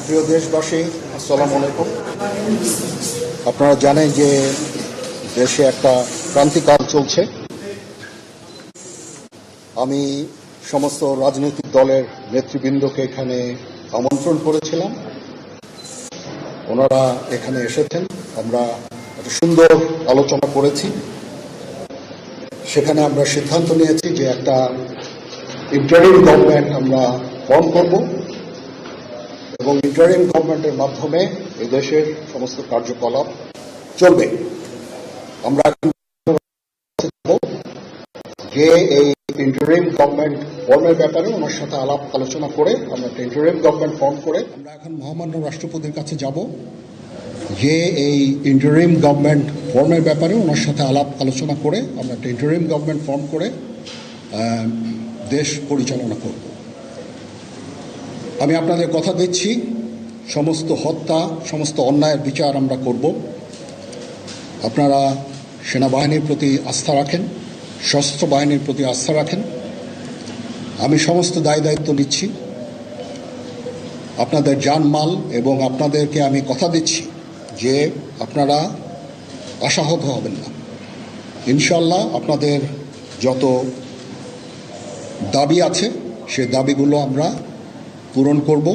প্রিয় দেশবাসী, আসসালামু আলাইকুম। আপনারা জানেন যে দেশে একটা ক্রান্তিকাল চলছে। আমি সমস্ত রাজনৈতিক দলের নেতৃবৃন্দকে এখানে আমন্ত্রণ করেছিলাম। ওনারা এখানে এসেছেন। আমরা একটা সুন্দর আলোচনা করেছি। সেখানে আমরা সিদ্ধান্ত নিয়েছি যে একটা ইন্টারিম গভর্নমেন্ট আমরা ফর্ম করব এবং ইন্টারিম গভর্নমেন্টের মাধ্যমে এই দেশের সমস্ত কার্যকলাপ চলবে। আমরা যে এই ইন্টারিম গভর্নমেন্ট ফর্মের ব্যাপারে ওনার সাথে আলাপ আলোচনা করে আমরা একটা ইন্টারিম গভর্নমেন্ট ফর্ম করে আমরা এখন মহামান্য রাষ্ট্রপতির কাছে যাব যে এই ইন্টারিম গভর্নমেন্ট ফর্মের ব্যাপারে ওনার সাথে আলাপ আলোচনা করে আমরা একটা ইন্টারিম গভর্নমেন্ট ফর্ম করে দেশ পরিচালনা করব। আমি আপনাদের কথা দিচ্ছি, সমস্ত হত্যা, সমস্ত অন্যায়ের বিচার আমরা করব। আপনারা সেনাবাহিনীর প্রতি আস্থা রাখেন, সশস্ত্র বাহিনীর প্রতি আস্থা রাখেন। আমি সমস্ত দায়িত্ব নিচ্ছি, আপনাদের জানমাল, এবং আপনাদেরকে আমি কথা দিচ্ছি যে আপনারা আশাহত হবেন না। ইনশাল্লাহ আপনাদের যত দাবি আছে সে দাবিগুলো আমরা পূরণ করব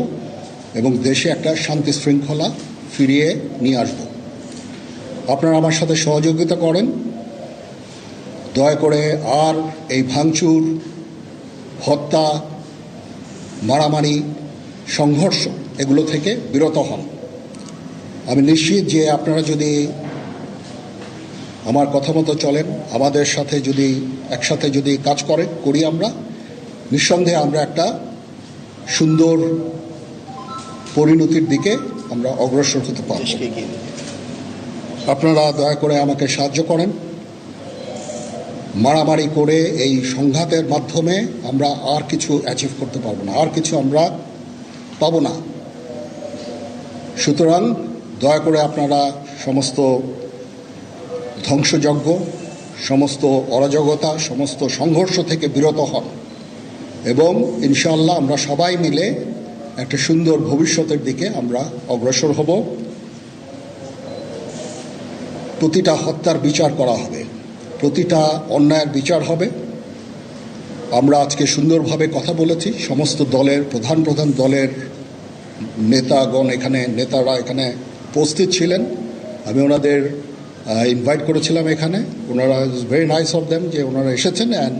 এবং দেশে একটা শান্তি শৃঙ্খলা ফিরিয়ে নিয়ে আসব। আপনারা আমার সাথে সহযোগিতা করেন। দয়া করে আর এই ভাঙচুর, হত্যা, মারামারি, সংঘর্ষ এগুলো থেকে বিরত হন। আমি নিশ্চিত যে আপনারা যদি আমার কথা মতো চলেন, আমাদের সাথে যদি একসাথে যদি কাজ করি আমরা, নিঃসন্দেহে আমরা একটা সুন্দর পরিণতির দিকে আমরা অগ্রসর হতে পারব। আপনারা দয়া করে আমাকে সাহায্য করেন। মারামারি করে এই সংঘাতের মাধ্যমে আমরা আর কিছু অ্যাচিভ করতে পারবো না, আর কিছু আমরা পাবো না। সুতরাং দয়া করে আপনারা সমস্ত ধ্বংসযজ্ঞ, সমস্ত অরাজকতা, সমস্ত সংঘর্ষ থেকে বিরত হন এবং ইনশাআল্লাহ আমরা সবাই মিলে একটা সুন্দর ভবিষ্যতের দিকে আমরা অগ্রসর হব। প্রতিটা হত্যার বিচার করা হবে, প্রতিটা অন্যায়ের বিচার হবে। আমরা আজকে সুন্দরভাবে কথা বলেছি। সমস্ত দলের প্রধান দলের নেতারা এখানে উপস্থিত ছিলেন। আমি ওনাদের ইনভাইট করেছিলাম এখানে। ওনারা ভেরি নাইস অফ দেম যে ওনারা এসেছেন, অ্যান্ড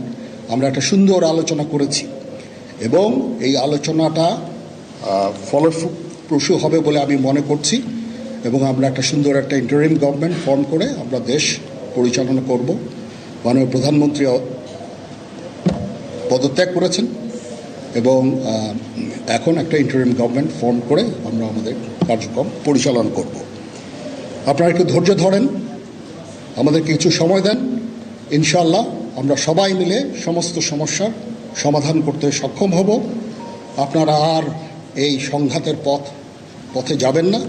আমরা একটা সুন্দর আলোচনা করেছি এবং এই আলোচনাটা ফলপ্রসূ হবে বলে আমি মনে করছি এবং আমরা একটা সুন্দর একটা ইন্টারিম গভর্নমেন্ট ফর্ম করে আমরা দেশ পরিচালনা করব। মাননীয় প্রধানমন্ত্রী পদত্যাগ করেছেন এবং এখন একটা ইন্টারিম গভর্নমেন্ট ফর্ম করে আমরা আমাদের কার্যক্রম পরিচালনা করব। আপনারা একটু ধৈর্য ধরেন, আমাদেরকে কিছু সময় দেন। ইনশাআল্লাহ আমরা সবাই মিলে সমস্ত সমস্যার সমাধান করতে সক্ষম হব। আপনারা আর এই সংঘাতের পথে যাবেন না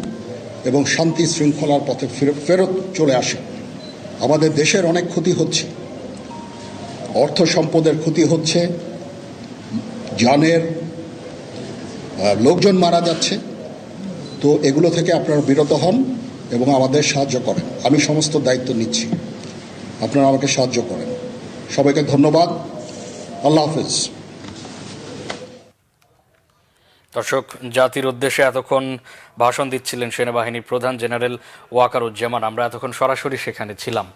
এবং শান্তি শৃঙ্খলার পথে ফেরত চলে আসেন। আমাদের দেশের অনেক ক্ষতি হচ্ছে, অর্থ সম্পদের ক্ষতি হচ্ছে, জানের লোকজন মারা যাচ্ছে। তো এগুলো থেকে আপনারা বিরত হন এবং আমাদের সাহায্য করেন। আমি সমস্ত দায়িত্ব নিচ্ছি, আপনারা আমাকে সাহায্য করেন। সবাইকে ধন্যবাদ। আল্লাহ হাফেজ। দর্শক, জাতির উদ্দেশ্যে এতক্ষণ ভাষণ দিচ্ছিলেন সেনাবাহিনীর প্রধান জেনারেল ওয়াকারুজ্জামান। আমরা এতক্ষণ সরাসরি সেখানে ছিলাম।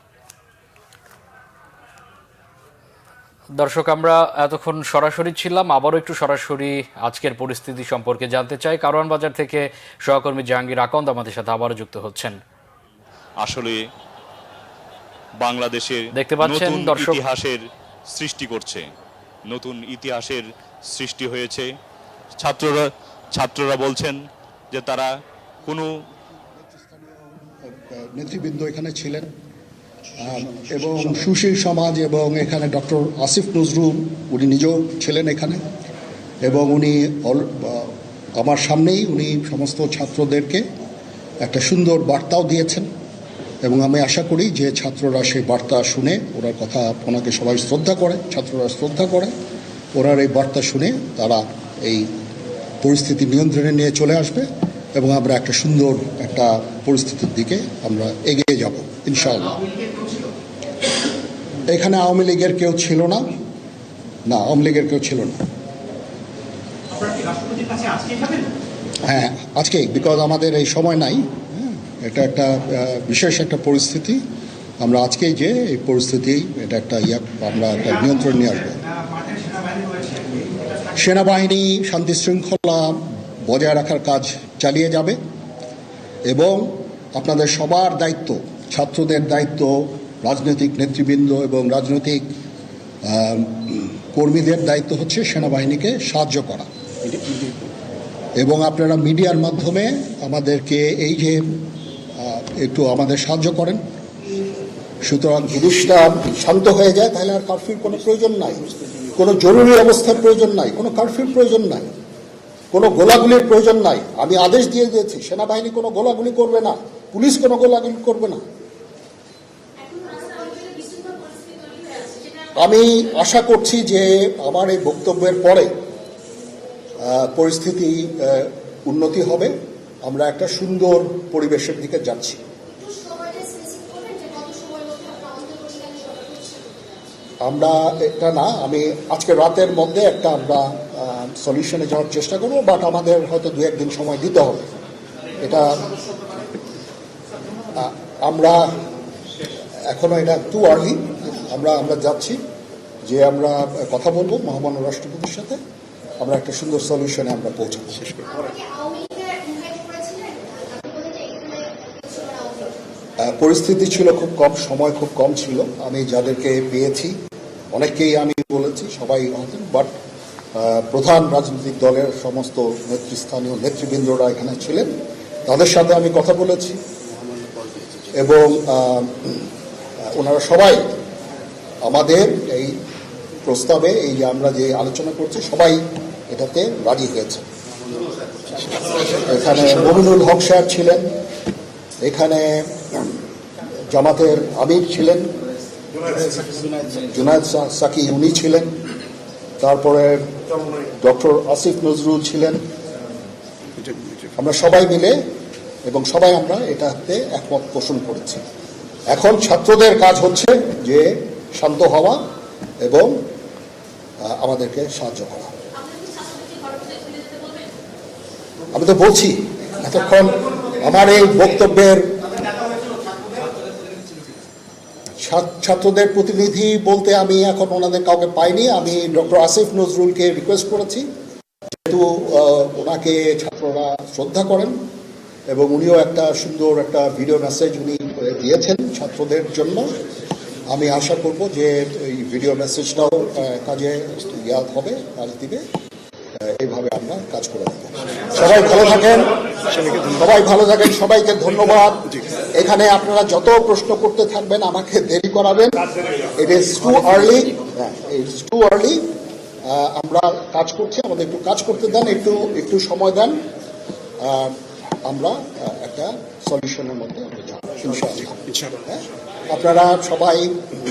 দর্শক, আমরা এতক্ষণ সরাসরি ছিলাম। আবারও একটু সরাসরি আজকের পরিস্থিতি সম্পর্কে জানতে চাই। কারওয়ান বাজার থেকে সহকর্মী জাহাঙ্গীর আকন্দ আমাদের সাথে আবারও যুক্ত হচ্ছেন। আসলে বাংলাদেশের দেখতে পাচ্ছেন দর্শক, ইতিহাসের সৃষ্টি করছে, নতুন ইতিহাসের সৃষ্টি হয়েছে। ছাত্ররা বলছেন যে তারা কোনো নেতৃবৃন্দ এখানে ছিলেন এবং সুশীল সমাজ এবং এখানে ডক্টর আসিফ নজরুল উনি নিজেও ছিলেন এখানে এবং উনি আমার সামনেই উনি সমস্ত ছাত্রদেরকে একটা সুন্দর বার্তাও দিয়েছেন এবং আমি আশা করি যে ছাত্ররা সেই বার্তা শুনে ওনাকে সবাই শ্রদ্ধা করে, ছাত্ররা শ্রদ্ধা করে, ওনার এই বার্তা শুনে তারা এই পরিস্থিতি নিয়ন্ত্রণে নিয়ে চলে আসবে এবং আমরা একটা সুন্দর একটা পরিস্থিতির দিকে আমরা এগিয়ে যাব ইনশাআল্লাহ। এখানে আওয়ামী লীগের কেউ ছিল না, আওয়ামী লীগের কেউ ছিল না। হ্যাঁ, আজকেই, বিকজ আমাদের এই সময় নাই। এটা একটা বিশেষ একটা পরিস্থিতি, আমরা আজকেই যে এই পরিস্থিতি এটা একটা আমরা একটা নিয়ন্ত্রণ নিয়ে আসবো। সেনাবাহিনী শান্তি শৃঙ্খলা বজায় রাখার কাজ চালিয়ে যাবে এবং আপনাদের সবার দায়িত্ব, ছাত্রদের দায়িত্ব, রাজনৈতিক নেতৃবৃন্দ এবং রাজনৈতিক কর্মীদের দায়িত্ব হচ্ছে সেনাবাহিনীকে সাহায্য করা এবং আপনারা মিডিয়ার মাধ্যমে আমাদেরকে এই যে একটু আমাদের সাহায্য করেন। সুতরাং জিনিসটা শান্ত হয়ে যায়, তাহলে আর কারফিউর কোনো প্রয়োজন নাই, কোনো জরুরি অবস্থার প্রয়োজন নাই, কোনো কারফিউর প্রয়োজন নাই, কোনো গোলাগুলির প্রয়োজন নাই। আমি আদেশ দিয়ে দিয়েছি সেনাবাহিনী কোনো গোলাগুলি করবে না, পুলিশ কোনো গোলাগুলি করবে না। আমি আশা করছি যে আমার এই বক্তব্যের পরে পরিস্থিতি উন্নতি হবে, আমরা একটা সুন্দর পরিবেশের দিকে যাচ্ছি। আমরা এটা না, আমি আজকে রাতের মধ্যে একটা আমরা সলিউশনে যাওয়ার চেষ্টা করব, বাট আমাদের হয়তো 2-1 দিন সময় দিতে হবে। এটা আমরা এখনো এটা টু আর্লি, আমরা যাচ্ছি যে আমরা কথা বলবো মহামান্য রাষ্ট্রপতির সাথে, আমরা একটা সুন্দর সলিউশনে আমরা পৌঁছাবো। শেষ করি। পরিস্থিতি ছিল খুব কম, সময় খুব কম ছিল। আমি যাদেরকে পেয়েছি অনেককেই আমি বলেছি, সবাই হতেন, বাট প্রধান রাজনৈতিক দলের সমস্ত নেতৃস্থানীয় নেতৃবৃন্দরা এখানে ছিলেন, তাদের সাথে আমি কথা বলেছি এবং ওনারা সবাই আমাদের এই প্রস্তাবে, এই যে আমরা যে আলোচনা করছি, সবাই এটাতে রাজি হয়েছে। এখানে মমিনুল হক সাহেব ছিলেন, এখানে জামাতের আমির ছিলেন, জুনায়েদ সাকি উনি ছিলেন, তারপরে ডক্টর আসিফ নজরুল ছিলেন। আমরা সবাই মিলে এবং সবাই আমরা এটাতে একমত পোষণ করেছি। এখন ছাত্রদের কাজ হচ্ছে যে শান্ত হওয়া এবং আমাদেরকে সাহায্য করা। আমি তো বলছি এতক্ষণ আমার এই বক্তব্যের ছাত্রদের প্রতিনিধি বলতে আমি এখন ওনাদের কাউকে পাইনি। আমি ডক্টর আসিফ নজরুলকে রিকোয়েস্ট করেছি, যেহেতু ওনাকে ছাত্ররা শ্রদ্ধা করেন এবং উনিও একটা সুন্দর একটা ভিডিও মেসেজ উনি দিয়েছেন ছাত্রদের জন্য। আমি আশা করব যে এই ভিডিও মেসেজটাও কাজে হবে, কাজ দিবে। এইভাবে আমরা কাজ করে দেব। সবাই ভালো থাকেন, সবাইকে ধন্যবাদ। এখানে আপনারা যত প্রশ্ন করতে থাকবেন আমাকে দেরি করাবেন। It is too early. আমরা কাজ করছি, আমাদের একটু কাজ করতে দেন, একটু সময় দেন, আমরা একটা সলিউশনের মধ্যে আমরা যাব ইনশাআল্লাহ। আপনারা সবাই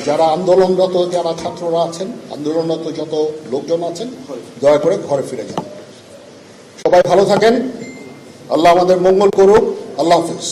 যারা আন্দোলনরত, যারা ছাত্ররা আছেন, আন্দোলনরত যত লোকজন আছেন, দয়া করে ঘরে ফিরে যান। সবাই ভালো থাকেন, আল্লাহ আমাদের মঙ্গল করুক। আল্লাহ হাফিজ।